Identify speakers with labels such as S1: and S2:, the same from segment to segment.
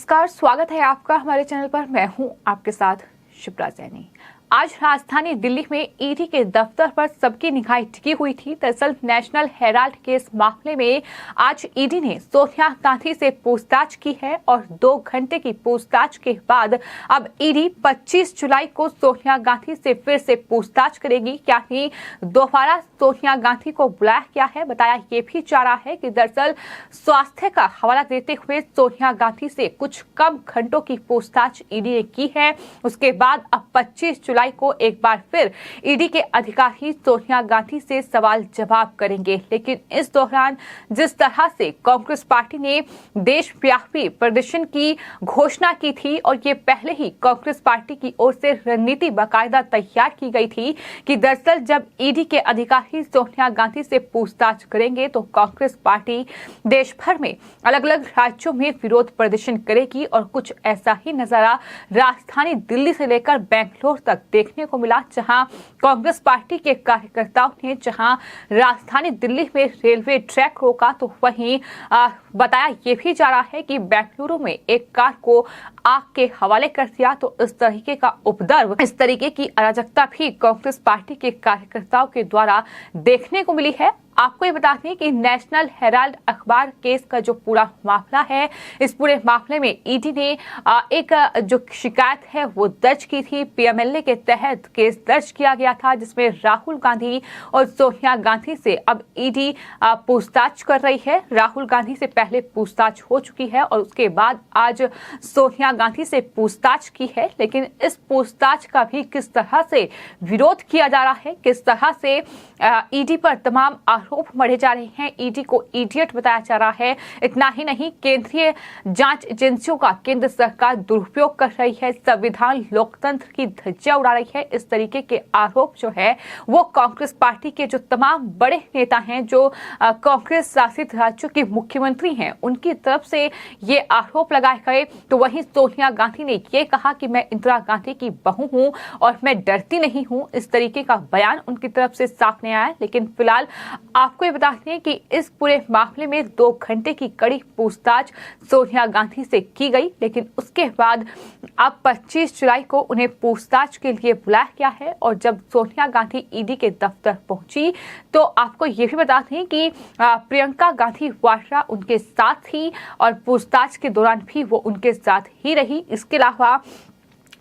S1: नमस्कार, स्वागत है आपका हमारे चैनल पर। मैं हूं आपके साथ शिप्रा सैनी। आज राजधानी दिल्ली में ईडी के दफ्तर पर सबकी निगाहें टिकी हुई थी। दरअसल नेशनल हेराल्ड केस मामले में आज ईडी ने सोनिया गांधी से पूछताछ की है और 2 घंटे की पूछताछ के बाद अब ईडी 25 जुलाई को सोनिया गांधी से फिर से पूछताछ करेगी। यानी दोबारा सोनिया गांधी को बुलाया गया है। बताया ये भी जा रहा है कि दरअसल स्वास्थ्य का हवाला देते हुए सोनिया गांधी से कुछ कम घंटों की पूछताछ ईडी ने की है। उसके बाद अब 25 जुलाई को एक बार फिर ईडी के अधिकारी सोनिया गांधी से सवाल जवाब करेंगे। लेकिन इस दौरान जिस तरह से कांग्रेस पार्टी ने देशव्यापी प्रदर्शन की घोषणा की थी और ये पहले ही कांग्रेस पार्टी की ओर से रणनीति बाकायदा तैयार की गई थी कि दरअसल जब ईडी के अधिकारी सोनिया गांधी से पूछताछ करेंगे तो कांग्रेस पार्टी देश भर में अलग अलग राज्यों में विरोध प्रदर्शन करेगी और कुछ ऐसा ही नजारा राजधानी दिल्ली से लेकर बेंगलोर तक देखने को मिला, जहां कांग्रेस पार्टी के कार्यकर्ताओं ने जहां राजधानी दिल्ली में रेलवे ट्रैक रोका तो वहीं बताया ये भी जा रहा है कि बेंगलुरु में एक कार को आग के हवाले कर दिया। तो इस तरीके का उपद्रव, इस तरीके की अराजकता भी कांग्रेस पार्टी के कार्यकर्ताओं के द्वारा देखने को मिली है। आपको ये बता दें कि नेशनल हेराल्ड अखबार केस का जो पूरा मामला है, इस पूरे मामले में ईडी ने एक जो शिकायत है वो दर्ज की थी। पीएमएलए के तहत केस दर्ज किया गया था, जिसमें राहुल गांधी और सोनिया गांधी से अब ईडी पूछताछ कर रही है। राहुल गांधी से पहले पूछताछ हो चुकी है और उसके बाद आज सोनिया गांधी से पूछताछ की है। लेकिन इस पूछताछ का भी किस तरह से विरोध किया जा रहा है, किस तरह से ईडी पर तमाम आरोप मढ़े जा रहे हैं, ईडी को इडियट बताया जा रहा है। इतना ही नहीं, केंद्रीय जांच एजेंसियों का केंद्र सरकार दुरुपयोग कर रही है, संविधान लोकतंत्र की धज्जियां उड़ा रही है। इस तरीके के आरोप जो है वो कांग्रेस पार्टी के जो तमाम बड़े नेता हैं, जो कांग्रेस शासित राज्यों के मुख्यमंत्री हैं, उनकी तरफ से ये आरोप लगाए गए। तो वहीं सोनिया गांधी ने ये कहा कि मैं इंदिरा गांधी की बहू हूं और मैं डरती नहीं हूं। इस तरीके का बयान उनकी तरफ से साफ नहीं आया। लेकिन फिलहाल आपको ये बता दें कि इस पूरे मामले में 2 घंटे की कड़ी पूछताछ सोनिया गांधी से की गई। लेकिन उसके बाद अब 25 जुलाई को उन्हें पूछताछ के लिए बुलाया गया है। और जब सोनिया गांधी ईडी के दफ्तर पहुंची तो आपको ये भी बता दें कि प्रियंका गांधी वाड्रा उनके साथ थी और पूछताछ के दौरान भी वो उनके साथ ही रही। इसके अलावा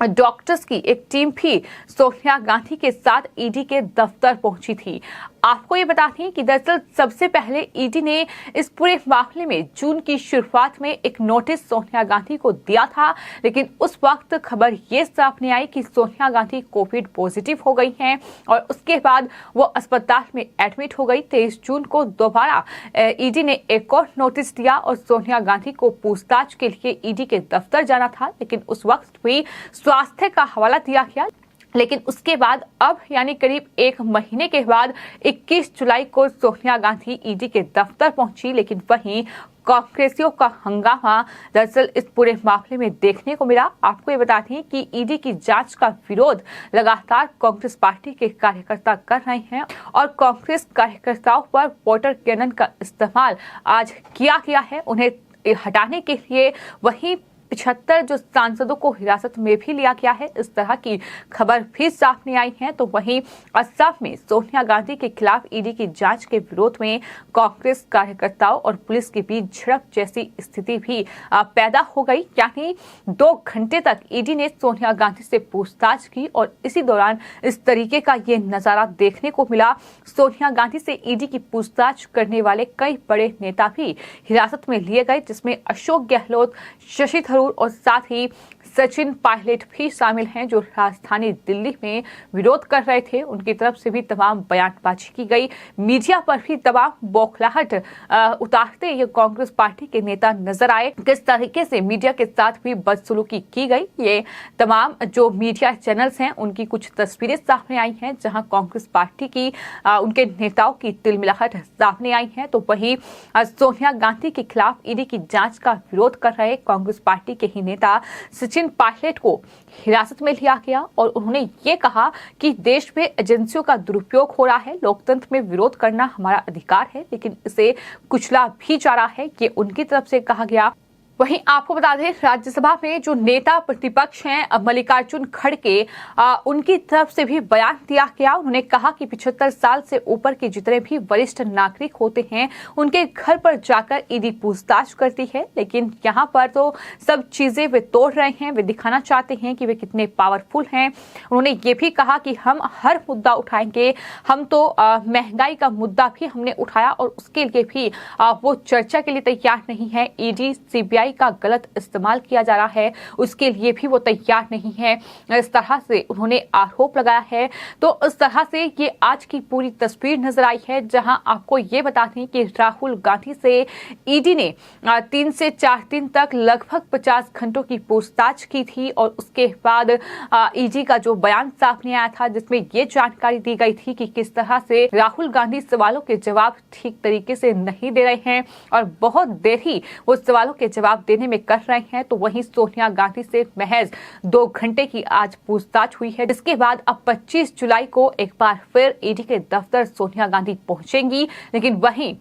S1: डॉक्टर्स की एक टीम भी सोनिया गांधी के साथ ईडी के दफ्तर पहुंची थी। आपको ये बता दें कि दरअसल सबसे पहले ईडी ने इस पूरे मामले में जून की शुरुआत में एक नोटिस सोनिया गांधी को दिया था। लेकिन उस वक्त खबर ये साफ नहीं आई कि सोनिया गांधी कोविड पॉजिटिव हो गई हैं और उसके बाद वो अस्पताल में एडमिट हो गई। 23 जून को दोबारा ईडी ने एक और नोटिस दिया और सोनिया गांधी को पूछताछ के लिए ईडी के दफ्तर जाना था। लेकिन उस वक्त भी स्वास्थ्य का हवाला दिया गया। लेकिन उसके बाद अब यानी करीब 1 महीने के बाद 21 जुलाई को सोनिया गांधी ईडी के दफ्तर पहुंची। लेकिन वहीं कांग्रेसियों का हंगामा दरअसल इस पूरे मामले में देखने को मिला। आपको ये बता दें कि ईडी की जांच का विरोध लगातार कांग्रेस पार्टी के कार्यकर्ता कर रहे हैं और कांग्रेस कार्यकर्ताओं पर वाटर कैनन का इस्तेमाल आज किया गया है उन्हें हटाने के लिए। वहीं 75 जो सांसदों को हिरासत में भी लिया गया है, इस तरह की खबर भी साफ नहीं आई है। तो वहीं असम में सोनिया गांधी के खिलाफ ईडी की जांच के विरोध में कांग्रेस कार्यकर्ताओं और पुलिस के बीच झड़प जैसी स्थिति भी पैदा हो गई। यानी 2 घंटे तक ईडी ने सोनिया गांधी से पूछताछ की और इसी दौरान इस तरीके का ये नजारा देखने को मिला। सोनिया गांधी से ईडी की पूछताछ करने वाले कई बड़े नेता भी हिरासत में लिए गए, जिसमें अशोक गहलोत, शशि थरूर और साथ ही सचिन पायलट भी शामिल हैं, जो राजधानी दिल्ली में विरोध कर रहे थे। उनकी तरफ से भी तमाम बयानबाजी की गई। मीडिया पर भी तमाम बौखलाहट उतारते ये कांग्रेस पार्टी के नेता नजर आए। किस तरीके से मीडिया के साथ भी बदसलूकी की गई, ये तमाम जो मीडिया चैनल्स हैं उनकी कुछ तस्वीरें सामने आई हैं, जहां कांग्रेस पार्टी की उनके नेताओं की तिलमिलाहट सामने आई है। तो वहीं सोनिया गांधी के खिलाफ ईडी की जांच का विरोध कर रहे कांग्रेस पार्टी के ही नेता सचिन पायलट को हिरासत में लिया गया और उन्होंने ये कहा कि देश में एजेंसियों का दुरुपयोग हो रहा है, लोकतंत्र में विरोध करना हमारा अधिकार है, लेकिन इसे कुचला भी जा रहा है। ये उनकी तरफ से कहा गया। वहीं आपको बता दें, राज्यसभा में जो नेता प्रतिपक्ष हैं मल्लिकार्जुन खड़गे, उनकी तरफ से भी बयान दिया गया। उन्होंने कहा कि 75 साल से ऊपर के जितने भी वरिष्ठ नागरिक होते हैं उनके घर पर जाकर ईडी पूछताछ करती है, लेकिन यहाँ पर तो सब चीजें वे तोड़ रहे हैं। वे दिखाना चाहते हैं कि वे कितने पावरफुल हैं। उन्होंने ये भी कहा कि हम हर मुद्दा उठाएंगे। हम तो महंगाई का मुद्दा भी हमने उठाया और उसके लिए भी वो चर्चा के लिए तैयार नहीं है। ईडी सीबीआई का गलत इस्तेमाल किया जा रहा है, उसके लिए भी वो तैयार नहीं है। इस तरह से उन्होंने आरोप लगाया है। तो इस तरह से ये आज की पूरी तस्वीर नजर आई है, जहां आपको ये बता दें कि राहुल गांधी से ईडी ने 3 से 4 दिन तक लगभग 50 घंटों की पूछताछ की थी और उसके बाद ईडी का जो बयान सामने आया था, जिसमें ये जानकारी दी गई थी कि किस तरह से राहुल गांधी सवालों के जवाब ठीक तरीके से नहीं दे रहे हैं और बहुत देर ही वो सवालों के जवाब देने में कर रहे हैं। तो वहीं सोनिया गांधी से महज 2 घंटे की आज पूछताछ हुई है, जिसके बाद अब 25 जुलाई को एक बार फिर ईडी के दफ्तर सोनिया गांधी पहुंचेंगी। लेकिन वहीं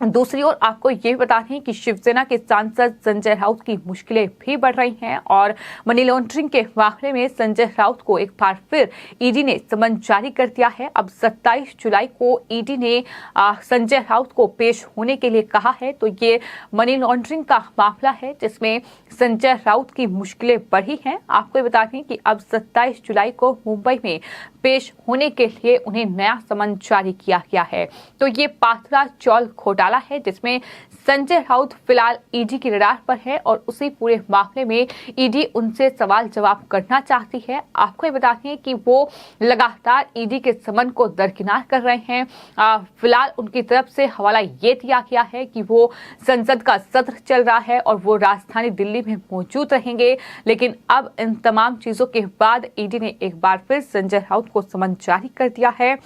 S1: दूसरी ओर आपको ये भी बता दें कि शिवसेना के सांसद संजय राउत की मुश्किलें भी बढ़ रही हैं और मनी लॉन्ड्रिंग के मामले में संजय राउत को एक बार फिर ईडी ने समन जारी कर दिया है। अब 27 जुलाई को ईडी ने संजय राउत को पेश होने के लिए कहा है। तो ये मनी लॉन्ड्रिंग का मामला है जिसमें संजय राउत की मुश्किलें बढ़ी हैं। आपको ये बता दें कि अब 27 जुलाई को मुंबई में पेश होने के लिए उन्हें नया समन जारी किया गया है। तो ये पाथरा चौल घोटाला है जिसमें संजय राउत फिलहाल ईडी की रडार पर है और उसी पूरे मामले में ईडी उनसे सवाल जवाब करना चाहती है। आपको ये बता दें कि वो लगातार ईडी के समन को दरकिनार कर रहे हैं। फिलहाल उनकी तरफ से हवाला ये दिया गया है कि वो संसद का सत्र चल रहा है और वो राजधानी दिल्ली में मौजूद रहेंगे। लेकिन अब इन तमाम चीजों के बाद ईडी ने एक बार फिर संजय राउत को समन जारी कर दिया है।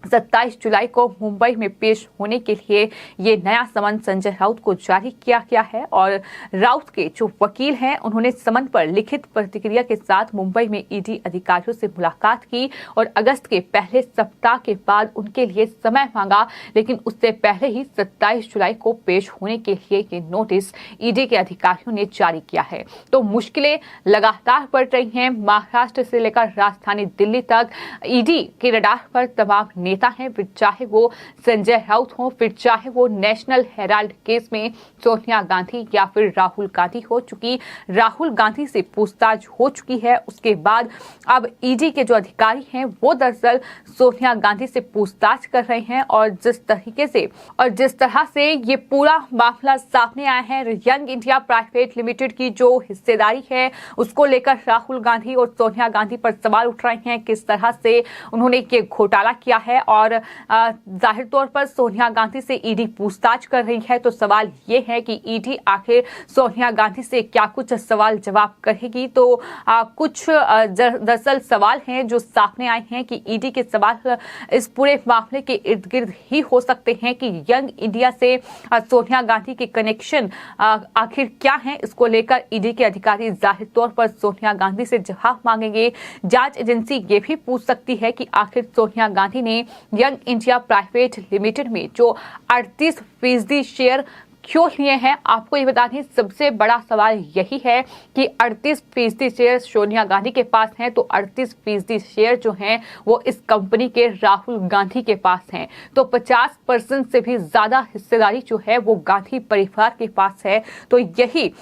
S1: 27 जुलाई को मुंबई में पेश होने के लिए ये नया समन संजय राउत को जारी किया गया है और राउत के जो वकील हैं उन्होंने समन पर लिखित प्रतिक्रिया के साथ मुंबई में ईडी अधिकारियों से मुलाकात की और अगस्त के पहले सप्ताह के बाद उनके लिए समय मांगा। लेकिन उससे पहले ही 27 जुलाई को पेश होने के लिए ये नोटिस ईडी के अधिकारियों ने जारी किया है। तो मुश्किलें लगातार बढ़ रही हैं। महाराष्ट्र से लेकर राजधानी दिल्ली तक ईडी के रडार पर तमाम नेता हैं, फिर चाहे वो संजय राउत हो, फिर चाहे वो नेशनल हेराल्ड केस में सोनिया गांधी या फिर राहुल गांधी हो। चुकी राहुल गांधी से पूछताछ हो चुकी है, उसके बाद अब ईडी के जो अधिकारी हैं वो दरअसल सोनिया गांधी से पूछताछ कर रहे हैं और जिस तरह से ये पूरा मामला सामने आया है, यंग इंडिया प्राइवेट लिमिटेड की जो हिस्सेदारी है उसको लेकर राहुल गांधी और सोनिया गांधी पर सवाल उठ रहे हैं। किस तरह से उन्होंने ये घोटाला किया है और जाहिर तौर पर सोनिया गांधी से ईडी पूछताछ कर रही है। तो सवाल ये है कि ईडी आखिर सोनिया गांधी से क्या कुछ सवाल जवाब करेगी। तो कुछ दरअसल सवाल हैं जो सामने आए हैं कि ईडी के सवाल इस पूरे मामले के इर्द गिर्द ही हो सकते हैं कि यंग इंडिया से सोनिया गांधी के कनेक्शन आखिर क्या है। इसको लेकर ईडी के अधिकारी जाहिर तौर पर सोनिया गांधी से जवाब मांगेंगे। जांच एजेंसी ये भी पूछ सकती है कि आखिर सोनिया गांधी ने यंग इंडिया प्राइवेट लिमिटेड में जो 38% शेयर क्यों लिए हैं। आपको ये बता दें, सबसे बड़ा सवाल यही है कि 38% शेयर सोनिया गांधी के पास हैं, तो 38% शेयर जो हैं वो इस कंपनी के राहुल गांधी के पास हैं। तो 50% से भी ज्यादा हिस्सेदारी जो है वो गांधी परिवार के पास है। तो यही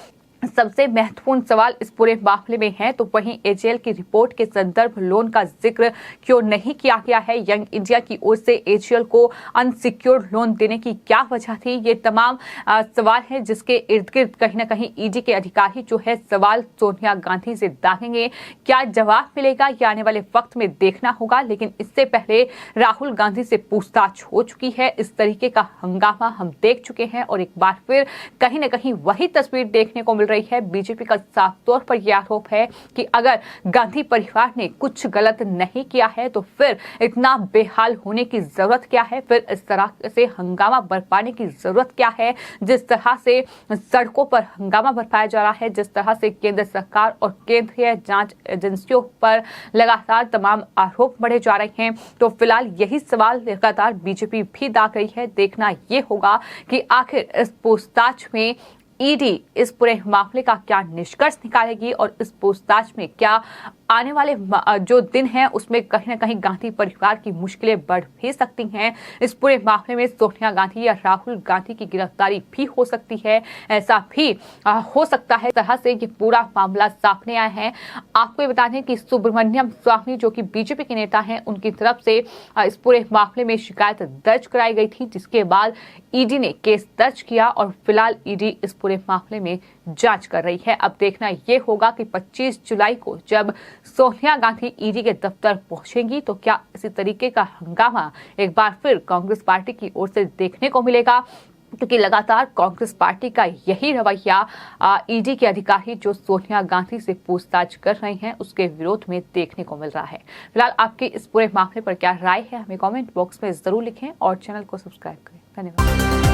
S1: सबसे महत्वपूर्ण सवाल इस पूरे मामले में है। तो वहीं एजेएल की रिपोर्ट के संदर्भ लोन का जिक्र क्यों नहीं किया गया है। यंग इंडिया की ओर से एजेएल को अनसिक्योर्ड लोन देने की क्या वजह थी। ये तमाम सवाल हैं जिसके इर्द गिर्द कहीं ना कहीं ईडी के अधिकारी जो है सवाल सोनिया गांधी से दागेंगे। क्या जवाब मिलेगा ये आने वाले वक्त में देखना होगा। लेकिन इससे पहले राहुल गांधी से पूछताछ हो चुकी है। इस तरीके का हंगामा हम देख चुके हैं और एक बार फिर कहीं ना कहीं वही तस्वीर देखने को मिल रही है। बीजेपी का साफ तौर पर यह आरोप है कि अगर गांधी परिवार ने कुछ गलत नहीं किया है तो फिर इतना बेहाल होने की जरूरत क्या है, फिर इस तरह से हंगामा बरपाने की जरूरत क्या है। जिस तरह से सड़कों पर हंगामा बरपाया जा रहा है, जिस तरह से केंद्र सरकार और केंद्रीय जांच एजेंसियों पर लगातार तमाम आरोप बढ़े जा रहे हैं, तो फिलहाल यही सवाल लगातार बीजेपी भी दाग रही है। देखना यह होगा कि आखिर इस पूछताछ में ईडी इस पूरे मामले का क्या निष्कर्ष निकालेगी और इस पूछताछ में क्या आने वाले जो दिन हैं उसमें कहीं न कहीं गांधी परिवार की मुश्किलें बढ़ भी सकती हैं। इस पूरे मामले में सोनिया गांधी या राहुल गांधी की गिरफ्तारी भी हो सकती है, ऐसा भी हो सकता है। तरह से ये पूरा मामला सामने आया है। आपको ये बता दें कि सुब्रमण्यम स्वामी जो कि बीजेपी के नेता हैं, उनकी तरफ से इस पूरे मामले में शिकायत दर्ज कराई गई थी, जिसके बाद ईडी ने केस दर्ज किया और फिलहाल ईडी इस पूरे मामले में जांच कर रही है। अब देखना ये होगा कि 25 जुलाई को जब सोनिया गांधी ईडी के दफ्तर पहुंचेंगी तो क्या इसी तरीके का हंगामा एक बार फिर कांग्रेस पार्टी की ओर से देखने को मिलेगा, क्योंकि लगातार कांग्रेस पार्टी का यही रवैया ईडी के अधिकारी जो सोनिया गांधी से पूछताछ कर रहे हैं उसके विरोध में देखने को मिल रहा है। फिलहाल आपकी इस पूरे मामले पर क्या राय है, हमें कमेंट बॉक्स में जरूर लिखें और चैनल को सब्सक्राइब करें। धन्यवाद।